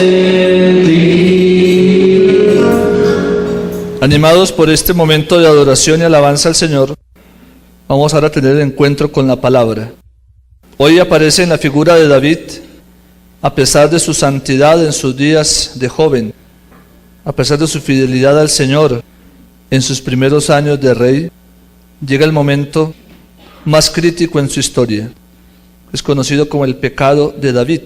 en ti. Animados por este momento de adoración y alabanza al Señor, vamos ahora a tener el encuentro con la palabra. Hoy aparece en la figura de David, a pesar de su santidad en sus días de joven, a pesar de su fidelidad al Señor en sus primeros años de rey, llega el momento más crítico en su historia. Es conocido como el pecado de David,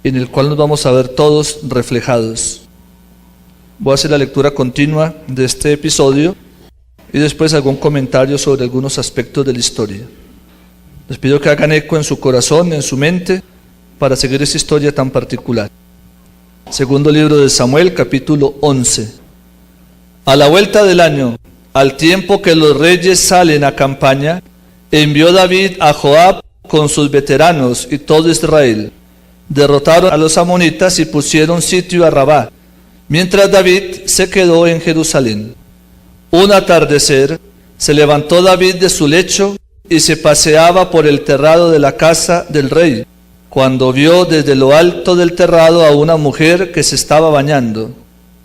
en el cual nos vamos a ver todos reflejados. Voy a hacer la lectura continua de este episodio y después algún comentario sobre algunos aspectos de la historia. Les pido que hagan eco en su corazón, en su mente, para seguir esta historia tan particular. Segundo libro de Samuel, capítulo 11. A la vuelta del año, al tiempo que los reyes salen a campaña, envió David a Joab con sus veteranos y todo Israel. Derrotaron a los amonitas y pusieron sitio a Rabá, mientras David se quedó en Jerusalén. Un atardecer, se levantó David de su lecho y se paseaba por el terrado de la casa del rey, cuando vio desde lo alto del terrado a una mujer que se estaba bañando.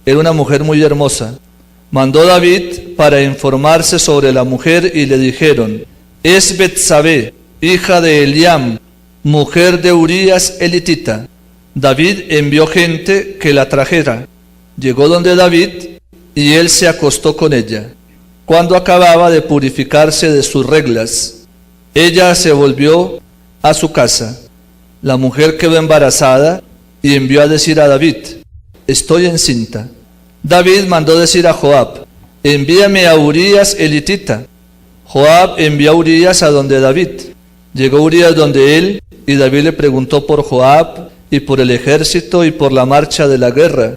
Era una mujer muy hermosa. Mandó David para informarse sobre la mujer y le dijeron: es Betsabé, hija de Eliam, mujer de Urías elitita. David envió gente que la trajera. Llegó donde David y él se acostó con ella. Cuando acababa de purificarse de sus reglas, ella se volvió a su casa. La mujer quedó embarazada y envió a decir a David: estoy encinta. David mandó decir a Joab: envíame a Urías elitita. Joab envió a Urías a donde David. Llegó Urías donde él, y David le preguntó por Joab y por el ejército y por la marcha de la guerra.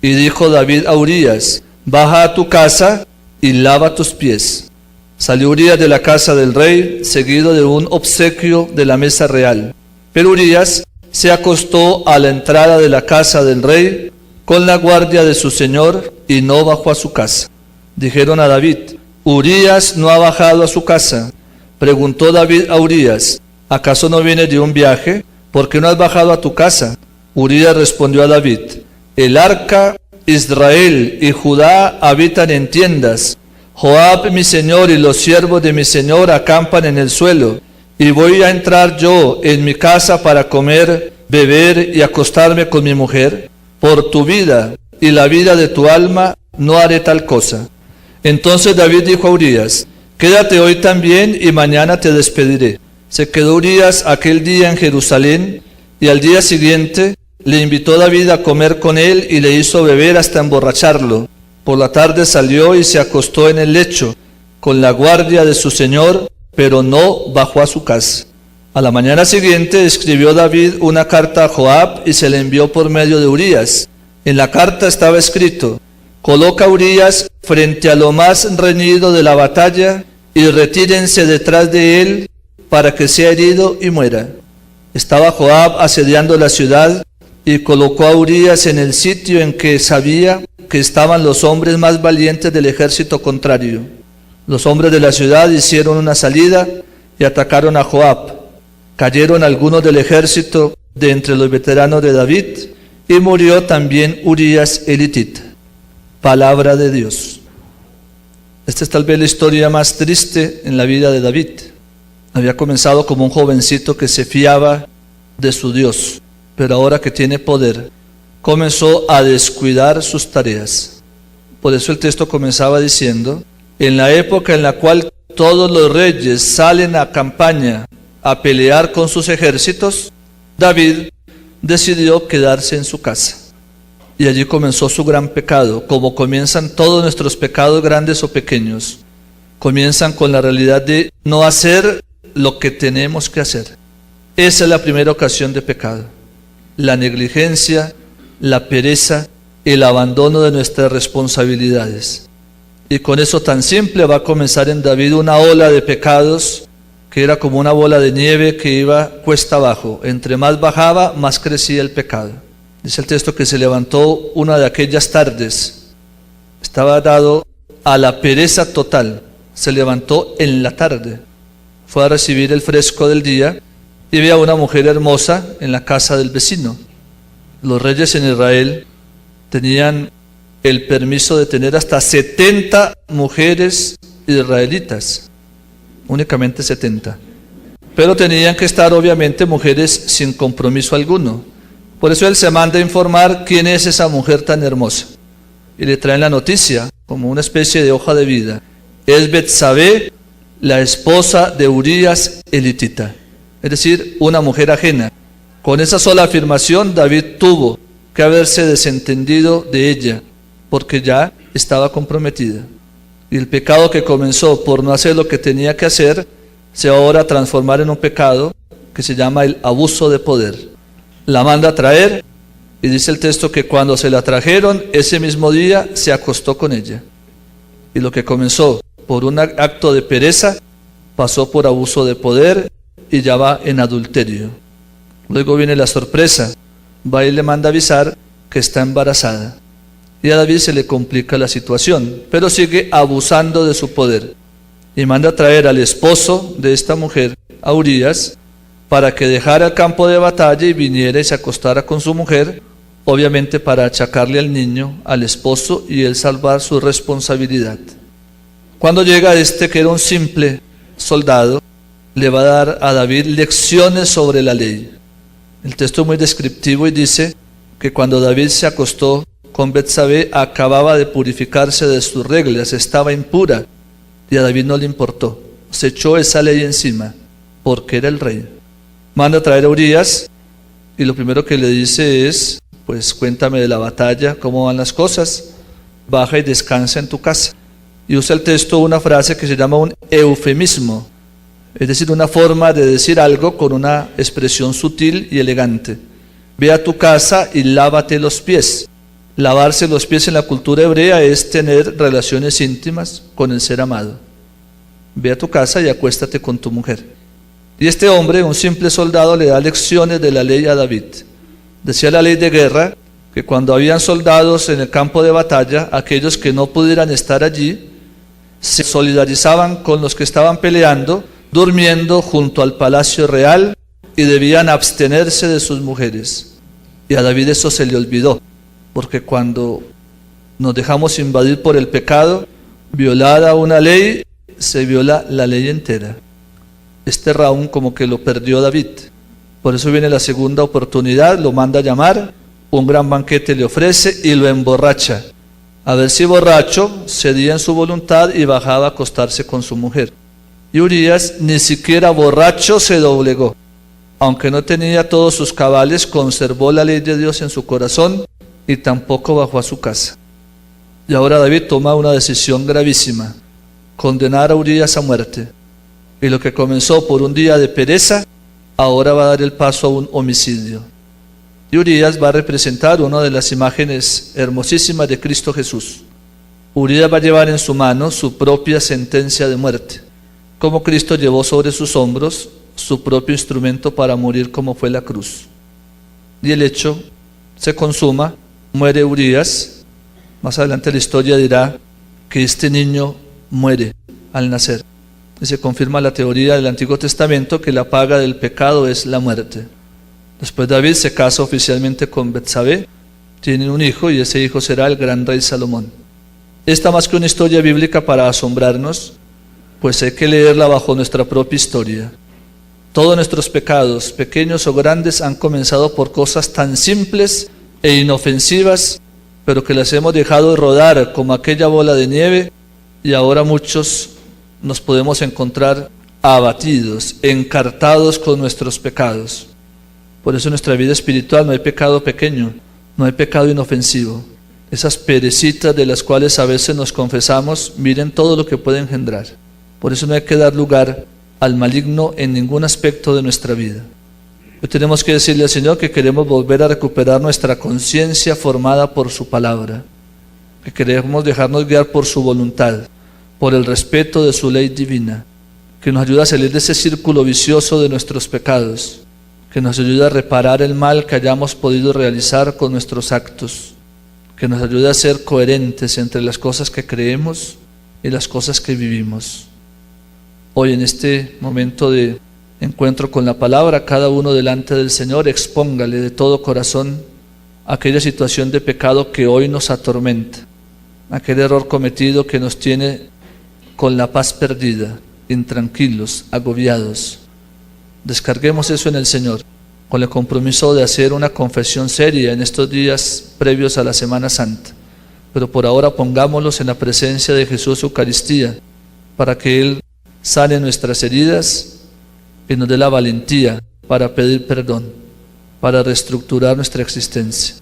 Y dijo David a Urías: baja a tu casa y lava tus pies. Salió Urías de la casa del rey, seguido de un obsequio de la mesa real. Pero Urías se acostó a la entrada de la casa del rey con la guardia de su señor y no bajó a su casa. Dijeron a David: Urías no ha bajado a su casa. Preguntó David a Urías: ¿acaso no vienes de un viaje? ¿Por qué no has bajado a tu casa? Urías respondió a David: el arca, Israel y Judá habitan en tiendas. Joab mi señor y los siervos de mi señor acampan en el suelo. Y voy a entrar yo en mi casa para comer, beber y acostarme con mi mujer. Por tu vida y la vida de tu alma no haré tal cosa. Entonces David dijo a Urías: quédate hoy también y mañana te despediré. Se quedó Urías aquel día en Jerusalén, y al día siguiente le invitó David a comer con él y le hizo beber hasta emborracharlo. Por la tarde salió y se acostó en el lecho con la guardia de su señor, pero no bajó a su casa. A la mañana siguiente escribió David una carta a Joab y se la envió por medio de Urías. En la carta estaba escrito: coloca a Urías frente a lo más reñido de la batalla y retírense detrás de él para que sea herido y muera. Estaba Joab asediando la ciudad y colocó a Urías en el sitio en que sabía que estaban los hombres más valientes del ejército contrario. Los hombres de la ciudad hicieron una salida y atacaron a Joab. Cayeron algunos del ejército de entre los veteranos de David y murió también Urías elitita. Palabra de Dios. Esta es tal vez la historia más triste en la vida de David. Había comenzado como un jovencito que se fiaba de su Dios, pero ahora que tiene poder, comenzó a descuidar sus tareas. Por eso el texto comenzaba diciendo: en la época en la cual todos los reyes salen a campaña a pelear con sus ejércitos, David decidió quedarse en su casa. Y allí comenzó su gran pecado, como comienzan todos nuestros pecados, grandes o pequeños. Comienzan con la realidad de no hacer lo que tenemos que hacer. Esa es la primera ocasión de pecado. La negligencia, la pereza, el abandono de nuestras responsabilidades. Y con eso tan simple va a comenzar en David una ola de pecados que era como una bola de nieve que iba cuesta abajo. Entre más bajaba, más crecía el pecado. Dice el texto que se levantó una de aquellas tardes. Estaba dado a la pereza total. Se levantó en la tarde. Fue a recibir el fresco del día y ve a una mujer hermosa en la casa del vecino. Los reyes en Israel tenían el permiso de tener hasta 70 mujeres israelitas, únicamente 70. Pero tenían que estar obviamente mujeres sin compromiso alguno. Por eso él se manda a informar quién es esa mujer tan hermosa. Y le traen la noticia, como una especie de hoja de vida. Es Betsabé, la esposa de Urías elitita. Es decir, una mujer ajena. Con esa sola afirmación, David tuvo que haberse desentendido de ella, porque ya estaba comprometida. Y el pecado que comenzó por no hacer lo que tenía que hacer, se va ahora a transformar en un pecado que se llama el abuso de poder. La manda a traer, y dice el texto que cuando se la trajeron, ese mismo día se acostó con ella. Y lo que comenzó por un acto de pereza, pasó por abuso de poder y ya va en adulterio. Luego viene la sorpresa, va y le manda avisar que está embarazada. Y a David se le complica la situación, pero sigue abusando de su poder. Y manda a traer al esposo de esta mujer, a Urías, para que dejara el campo de batalla y viniera y se acostara con su mujer, obviamente para achacarle al niño, al esposo, y él salvar su responsabilidad. Cuando llega este, que era un simple soldado, le va a dar a David lecciones sobre la ley. El texto es muy descriptivo y dice que cuando David se acostó con Betsabé, acababa de purificarse de sus reglas, estaba impura, y a David no le importó. Se echó esa ley encima, porque era el rey. Manda a traer a Urías, y lo primero que le dice es, pues cuéntame de la batalla, cómo van las cosas, baja y descansa en tu casa. Y usa el texto una frase que se llama un eufemismo, es decir, una forma de decir algo con una expresión sutil y elegante. Ve a tu casa y lávate los pies. Lavarse los pies en la cultura hebrea es tener relaciones íntimas con el ser amado. Ve a tu casa y acuéstate con tu mujer. Y este hombre, un simple soldado, le da lecciones de la ley a David. Decía la ley de guerra que cuando habían soldados en el campo de batalla, aquellos que no pudieran estar allí, se solidarizaban con los que estaban peleando, durmiendo junto al palacio real, y debían abstenerse de sus mujeres. Y a David eso se le olvidó, porque cuando nos dejamos invadir por el pecado, violada una ley, se viola la ley entera. Este round como que lo perdió David. Por eso viene la segunda oportunidad, lo manda a llamar, un gran banquete le ofrece y lo emborracha. A ver si borracho cedía en su voluntad y bajaba a acostarse con su mujer. Y Urías ni siquiera borracho se doblegó. Aunque no tenía todos sus cabales, conservó la ley de Dios en su corazón y tampoco bajó a su casa. Y ahora David toma una decisión gravísima, condenar a Urías a muerte. Y lo que comenzó por un día de pereza, ahora va a dar el paso a un homicidio. Y Urías va a representar una de las imágenes hermosísimas de Cristo Jesús. Urías va a llevar en su mano su propia sentencia de muerte, como Cristo llevó sobre sus hombros su propio instrumento para morir, como fue la cruz. Y el hecho se consuma, muere Urías. Más adelante la historia dirá que este niño muere al nacer. Y se confirma la teoría del Antiguo Testamento que la paga del pecado es la muerte. Después David se casa oficialmente con Betsabé, tienen un hijo y ese hijo será el gran rey Salomón. Esta más que una historia bíblica para asombrarnos, pues hay que leerla bajo nuestra propia historia. Todos nuestros pecados, pequeños o grandes, han comenzado por cosas tan simples e inofensivas, pero que las hemos dejado rodar como aquella bola de nieve, y ahora muchos nos podemos encontrar abatidos, encartados con nuestros pecados. Por eso en nuestra vida espiritual no hay pecado pequeño, no hay pecado inofensivo. Esas perecitas de las cuales a veces nos confesamos, miren todo lo que puede engendrar. Por eso no hay que dar lugar al maligno en ningún aspecto de nuestra vida. Hoy tenemos que decirle al Señor que queremos volver a recuperar nuestra conciencia formada por su palabra, que queremos dejarnos guiar por su voluntad, por el respeto de su ley divina, que nos ayuda a salir de ese círculo vicioso de nuestros pecados, que nos ayuda a reparar el mal que hayamos podido realizar con nuestros actos, que nos ayude a ser coherentes entre las cosas que creemos y las cosas que vivimos. Hoy en este momento de encuentro con la palabra, cada uno delante del Señor expóngale de todo corazón aquella situación de pecado que hoy nos atormenta, aquel error cometido que nos tiene con la paz perdida, intranquilos, agobiados. Descarguemos eso en el Señor, con el compromiso de hacer una confesión seria en estos días previos a la Semana Santa. Pero por ahora pongámoslos en la presencia de Jesús Eucaristía, para que Él sane nuestras heridas y nos dé la valentía para pedir perdón, para reestructurar nuestra existencia.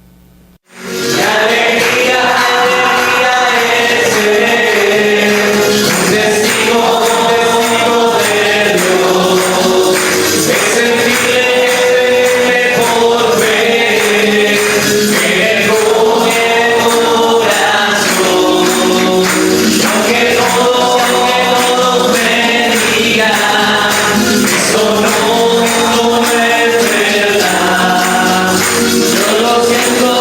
Yo lo siento.